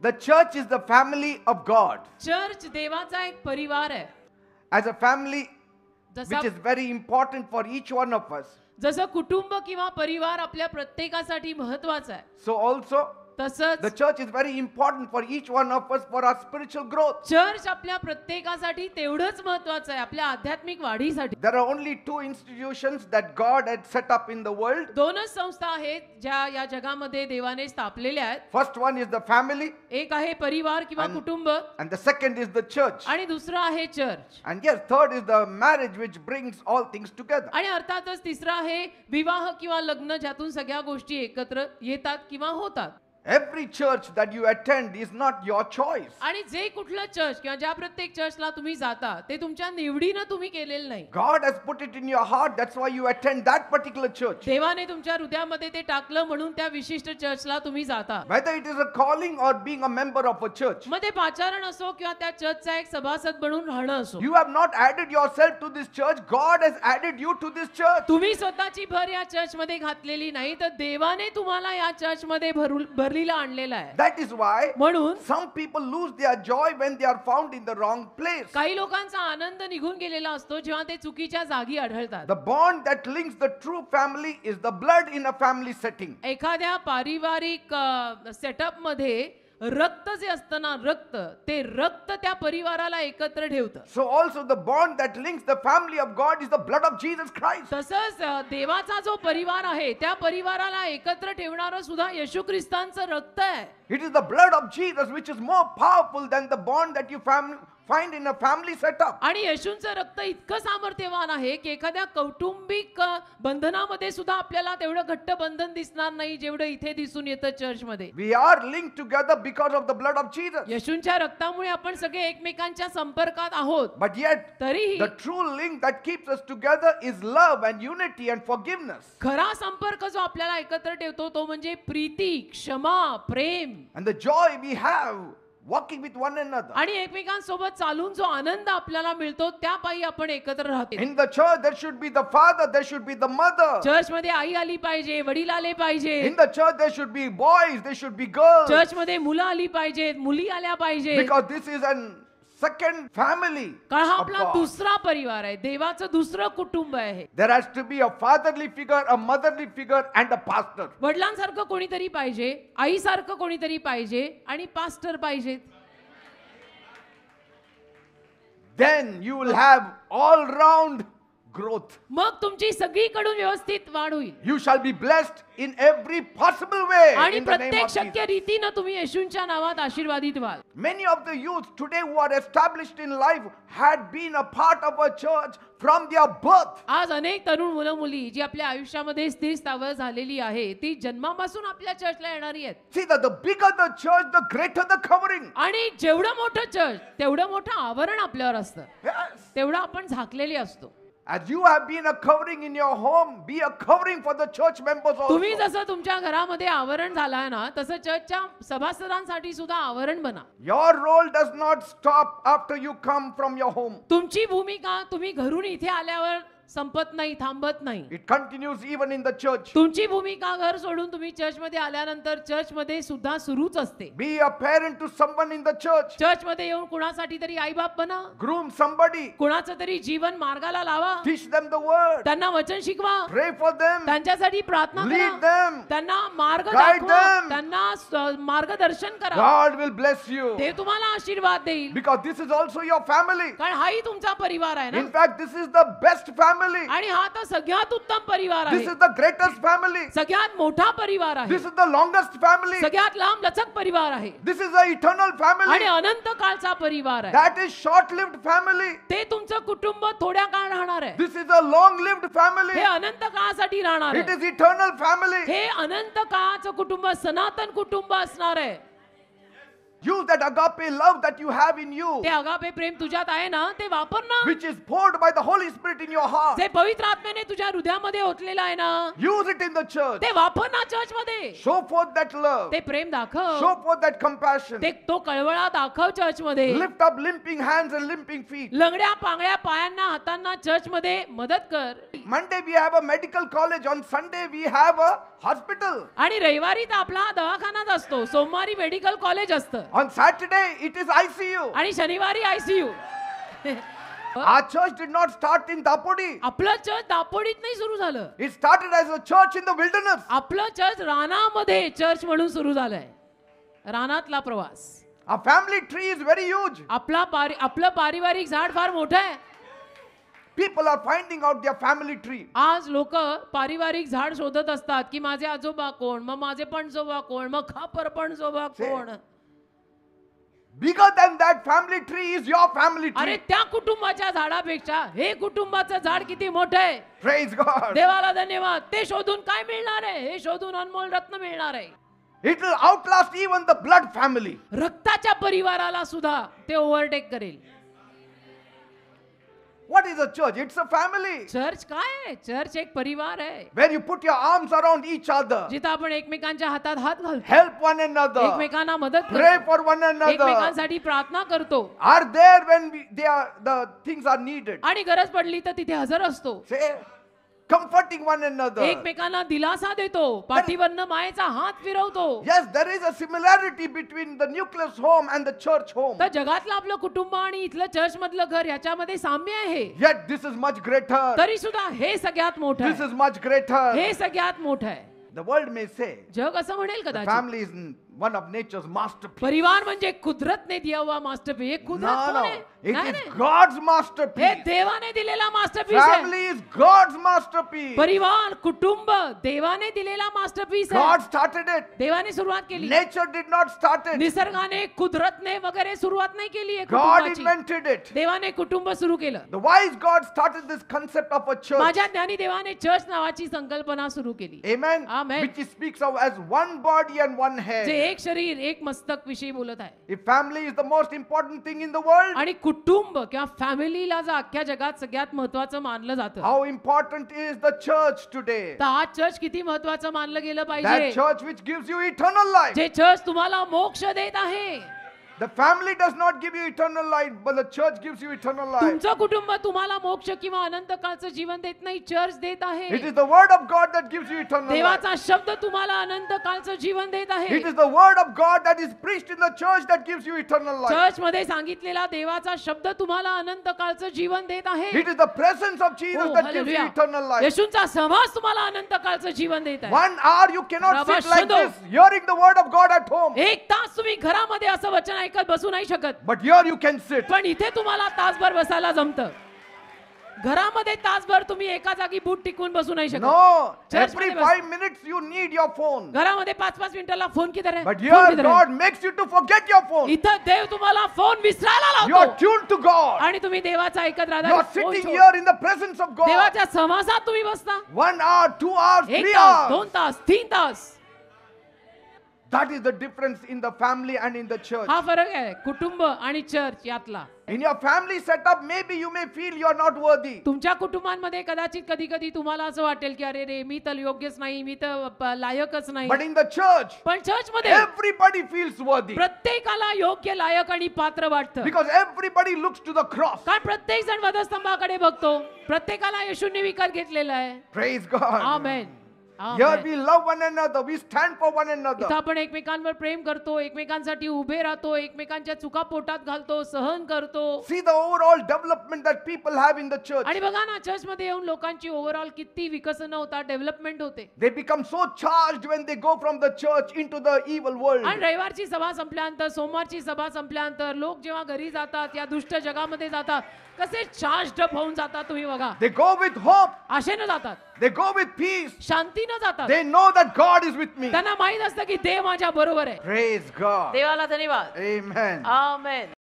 The church is the family of God. Church देवाचा एक परिवार आहे. As a family, which is very important for each one of us. जसं कुटुंब किंवा परिवार आपल्या प्रत्येकासाठी महत्त्वाचा आहे. So also, तसंच the church is very important for each one of us for our spiritual growth. Church आपल्या प्रत्येकासाठी तेवढंच महत्त्वाचं आहे आपल्या आध्यात्मिक वाढीसाठी. There are only two institutions that God had set up in the world. दोनच संस्था आहेत ज्या या जगामध्ये देवाने स्थापलेल्या आहेत. First one is the family. एक आहे परिवार किंवा कुटुंब. And the second is the church. आणि दुसरं आहे church. And yes, third is the marriage which brings all things together. आणि अर्थातच तिसरं आहे विवाह किंवा लग्न ज्यातून सगळ्या गोष्टी एकत्र येतात किंवा होतात. Every church that you attend is not your choice. आणि जे कुठलं चर्च किंवा ज्या प्रत्येक चर्चला तुम्ही जाता ते तुमच्या निवडीने तुम्ही केलेलं नाही. God has put it in your heart, that's why you attend that particular church. देवाने तुमच्या हृदयामध्ये ते टाकलं म्हणून त्या विशिष्ट चर्चला तुम्ही जाता. Whether it is a calling or being a member of a church. मग ते पाचारण असो किंवा त्या चर्चचा एक सभासद बनून राहणं असो. You have not added yourself to this church, God has added you to this church. तुम्ही स्वतःची भर या चर्च मध्ये घातलेली नाही तर देवाने तुम्हाला या चर्च मध्ये भरलीला आणलेला आहे. That is why म्हणून some people lose their joy when they are found in the wrong place. काही लोकांचा आनंद निघून गेलेला असतो जेव्हा ते चुकीच्या जागी आढळतात. The bond that links the true family is the blood in a family setting. एखाद्या पारिवारिक सेटअप मध्ये रक्त जे असतं ना रक्त त्या परिवाराला एकत्र ठेवतं. So also the bond that links the family of God is the blood of Jesus Christ. तसंच देवाचा जो परिवार आहे त्या परिवाराला एकत्र ठेवणारं सुद्धा येशू ख्रिस्तांचं रक्त आहे. It is the blood of Jesus which is more powerful than the bond that you find in a family setup. आणि येशूंचं रक्त इतकं सामर्थ्यवान आहे की एखाद्या कौटुंबिक बंधनामध्ये सुद्धा आपल्याला तेवढं घट्ट बंधन दिसणार नाही जेवढं इथे दिसून येतं चर्च मध्ये. We are linked together because of the blood of Jesus. येशूंच्या रक्तामुळे आपण सगळे एकमेकांच्या संपर्कात आहोत. But yet तरीही the true link that keeps us together is love and unity and forgiveness. खरा संपर्क जो आपल्याला एकत्र ठेवतो तो म्हणजे प्रीती, क्षमा, प्रेम And the joy we have walking with one another. आणि एकमेकांसोबत चालून जो आनंद आपल्याला मिळतो त्या पायी आपण एकत्र राहतो. In the church there should be the father, there should be the mother. Church मध्ये आई आली पाहिजे, वडील आले पाहिजे. In the church there should be boys, there should be girls. Church मध्ये मुलं आली पाहिजेत, मुली आल्या पाहिजे. Because this is an second family. कारण हा आपला दुसरा परिवार आहे, देवाचं दुसरं कुटुंब आहे. There has to be a fatherly figure, a motherly figure and a pastor. वडिलांसारखं कोणीतरी पाहिजे, आईसारखं कोणीतरी पाहिजे आणि पास्टर पाहिजे. Then you will have all round growth. मग तुमची सगळीकडून व्यवस्थित वाढ होईल. You shall be blessed in every possible way आणि in the name प्रत्येक of शक्य Jesus. रीतीने तुम्ही येशूंच्या नावात आशीर्वादित व्हाल. Many of the youth today who are established in life had been a part of a church from their birth. आज अनेक तरुण मुलं मुली जी आपल्या आयुष्यामध्ये स्थिर स्थावर झालेली आहे ती जन्मापासून आपल्या चर्चला येणारी आहेत. See that the bigger the church, the greater the covering. आणि जेवढं मोठं चर्च तेवढं मोठं आवरण आपल्यावर असतं. Yes. तेवढं आपण झाकलेले असतो. As you have been a covering in your home, be a covering for the church members also. तुम्ही जसं तुमच्या घरामध्ये आवरण झालाय ना तसं चर्चच्या सभासदांसाठी सुद्धा आवरण बना. Your role does not stop after you come from your home. तुमची भूमिका तुम्ही घरून इथे आल्यावर संपत नाही, थांबत नाही. It continues even in the church. तुमची भूमिका घर सोडून तुम्ही चर्च मध्ये आल्यानंतर चर्च मध्ये सुद्धा सुरूच असते. Be a parent to someone in the church. Church मध्ये येऊन कुणासाठी तरी आई बाप बना. Groom somebody. कुणाचं तरी जीवन मार्गाला लावा. Teach them the word. त्यांना वचन शिकवा. Pray for them. त्यांच्यासाठी प्रार्थना Lead करा. them. त्यांना मार्ग Guide दाखवा. them. त्यांना मार्गदर्शन करा. God will bless you. ते तुम्हाला आशीर्वाद देईल. Because this is also your family. कारण हाही तुमचा परिवार आहे ना. In fact, this is the best family. आणि हा तर सगळ्यात उत्तम परिवार This आहे. is the greatest family. सगळ्यात मोठा परिवार आहे. This is the longest family. सगळ्यात लांब लचक परिवार आहे. This is the eternal family. आणि अनंत काळचा परिवार आहे. That is short-lived family. ते तुमचं कुटुंब थोड्या काळ राहणार आहे. This is a long-lived family. हे अनंत काळासाठी राहणार It आहे. is eternal family. हे अनंत काळाचं कुटुंब सनातन कुटुंब असणार आहे. Use that agape love that you have in you, ते अगापे प्रेम तुझ्यात आहे ना, ते वापर ना. which is poured by the Holy Spirit in your heart. जे पवित्र आत्म्याने तुझ्या हृदयामध्ये ओतलेलं आहे ना, Use it in the church. ते वापर ना चर्च मध्ये. Show forth that love. ते प्रेम दाखव, Show forth that compassion. ते तो कळवळा दाखव चर्च मध्ये. Lift up limping hands and limping feet. लंगड्या पांगड्या पायांना हातांना चर्च मध्ये मदत कर. Monday we have a medical college. On Sunday we have a hospital. आणि रविवारी तर आपला दवाखानाच असतो, सोमवारी मेडिकल कॉलेज असतं, On Saturday it is ICU. आणि शनिवारी ICU. Our church did not start in Dapodi. आपलं चर्च दापोडीत नाही सुरू झालं. It started as a church in the wilderness. आपलं चर्च रानामध्ये चर्च म्हणून सुरू झालंय. रानातला प्रवास. Our family tree is very huge. आपलं पारिवारिक झाड फार मोठं आहे. People are finding out their family tree. आज लोक पारिवारिक झाड शोधत असतात की माझे आजोबा कोण, मग माझे पणजोबा कोण, मग खापर पणजोबा कोण. Bigger than that family tree is your family अरे tree. त्या कुटुंबाच्या झाडापेक्षा हे कुटुंबाचं झाड किती मोठं आहे. Praise God. देवाला धन्यवाद. ते शोधून काय मिळणार आहे, हे शोधून अनमोल रत्न मिळणार आहे. It will outlast even the blood family. रक्ताच्या परिवाराला सुद्धा ते ओव्हरटेक करेल. What is a church? It's a family church काय आहे? चर्च एक परिवार आहे, where you put your arms around each other, जिथं आपण एकमेकांच्या हातात हात घालतो, help one another, एकमेकांना मदत pray करतो, for one another, एकमेकांसाठी प्रार्थना करतो, are there when the things are needed. आणि गरज पडली तर तिथे हजर असतो. Say, comforting one another. एकमेकांना दिलासा देतो, पाठीवरनं मायेचा हात फिरवतो. Yes, there is a similarity between the nucleus home and the church home. तर जगातलं आपलं कुटुंब आणि इथलं चर्च मधलं घर याच्यामध्ये साम्य आहे. Yet this is much greater. तरी सुद्धा हे सगळ्यात मोठं This आहे. is much greater. हे सगळ्यात मोठं आहे. The world may say जग असं म्हणेल the कदाचित family is one of nature's masterpieces. परिवार म्हणजे कुदरत ने दिया हुआ मास्टरपीस. हे कुदरत No, कोण no. आहे? It नाही, is नाही. God's हे masterpiece. देवाने दिलेला मास्टरपीस आहे. Family is God's masterpiece. परिवार कुटुंब देवाने दिलेला मास्टरपीस आहे. God started it. देवाने सुरुवात केली. Nature did not start it. निसर्गाने कुदरतने वगैरे सुरुवात नाही केली आहे God कुटुंबाची. invented it. देवाने कुटुंब सुरू केलं. The wise God started this concept of a church. माझ्या ज्ञानी देवाने चर्च नावाची संकल्पना सुरू केली. Amen. Amen. Which speaks of as one body and one जे head. एक शरीर एक मस्तक विषयी बोलत आहे. If family is the most important thing in the world, आणि कुटुंब किंवा फॅमिलीला जर अख्ख्या जगात सगळ्यात महत्वाचं मानलं जातं, how important is the church today? तर आज चर्च किती महत्वाचं मानलं गेलं That पाहिजे. church which gives you eternal life. जे चर्च तुम्हाला मोक्ष देत आहे. The family does not give you eternal life, but the church gives you eternal life. तुमचं कुटुंब तुम्हाला मोक्ष किंवा अनंत काळचं जीवन देत नाही, चर्च देत आहे. It is the word of God that gives you eternal life. देवाचा शब्द तुम्हाला अनंत काळचं जीवन देत आहे. It is the word of God that is preached in the church that gives you eternal life. Church मध्ये सांगितलेला देवाचा शब्द तुम्हाला अनंत काळचं जीवन देत आहे. It is the presence of Jesus Oh, that gives you hallelujah. eternal life. येशूंचा सहवास तुम्हाला अनंत काळचं जीवन देत आहे. 1 hour you cannot sit like Rabashando. this, hearing the word of God at home. एक तास तुम्ही घरामध्ये असं वचन ऐकत बसू नाही शकत, But here you can sit. पण इथे तुम्हाला तासभर बसायला जमतं. घरामध्ये तासभर तुम्ही एका जागी बूट टिकून बसू नाही शकत. No, Church every मध्ये बस. 5 minutes you need your phone. घरामध्ये 5-5 मिनिटाला फोन किधर आहे, But फोन here किधर आहे? God makes you to forget your phone. इथं देव तुम्हाला फोन विसरायला You are लावतो tuned to God. आणि तुम्ही देवाचा ऐकत You राहता. are sitting here in the presence of God. देवाच्या समासात तुम्ही बसता. 1 hour, 2 hours, 1 3 तास, hours. 2 तास, 3 तास. That is the difference in the family and in the church. हा फरक आहे कुटुंब आणि चर्च यातला. In your family setup, maybe you may feel you are not worthy. तुमच्या कुटुंबांमध्ये कदाचित कधी कधी तुम्हाला असं वाटेल की अरे रे मी तर योग्यच नाही, मी तर लायकच नाही. But in the church, पण चर्च मध्ये everybody feels worthy. प्रत्येकाला योग्य, लायक आणि पात्र वाटतं. Because everybody looks to the cross. कारण प्रत्येक जण वधस्तंभाकडे बघतो. प्रत्येकाला येशूंनी विकत घेतलेला आहे. Praise God. Amen. Here amen. we love one another. We stand for one इथं another. आपण एकमेकांवर प्रेम करतो, एकमेकांसाठी उभे राहतो, एकमेकांच्या चुका पोटात घालतो, सहन करतो. See the overall development that people have in the church. आणि बघा ना, चर्च मध्ये येऊन लोकांची ओव्हरऑल किती विकसन होतात, डेव्हलपमेंट होते. They become so charged when they go from the church into the evil world. आणि रविवारची सभा संपल्यानंतर, सोमवारची सभा संपल्यानंतर लोक जेव्हा घरी जातात, या दुष्ट जगामध्ये जातात, कसे चार्ज्ड अप होऊन जातात तुम्ही बघा. They go with hope. आशेनं जातात, They go with peace. शांतीनं जातात. They know that God is with me. त्यांना माहित असतं की देव माझ्या बरोबर आहे. Praise God. देवाला धन्यवाद. Amen. आमेन.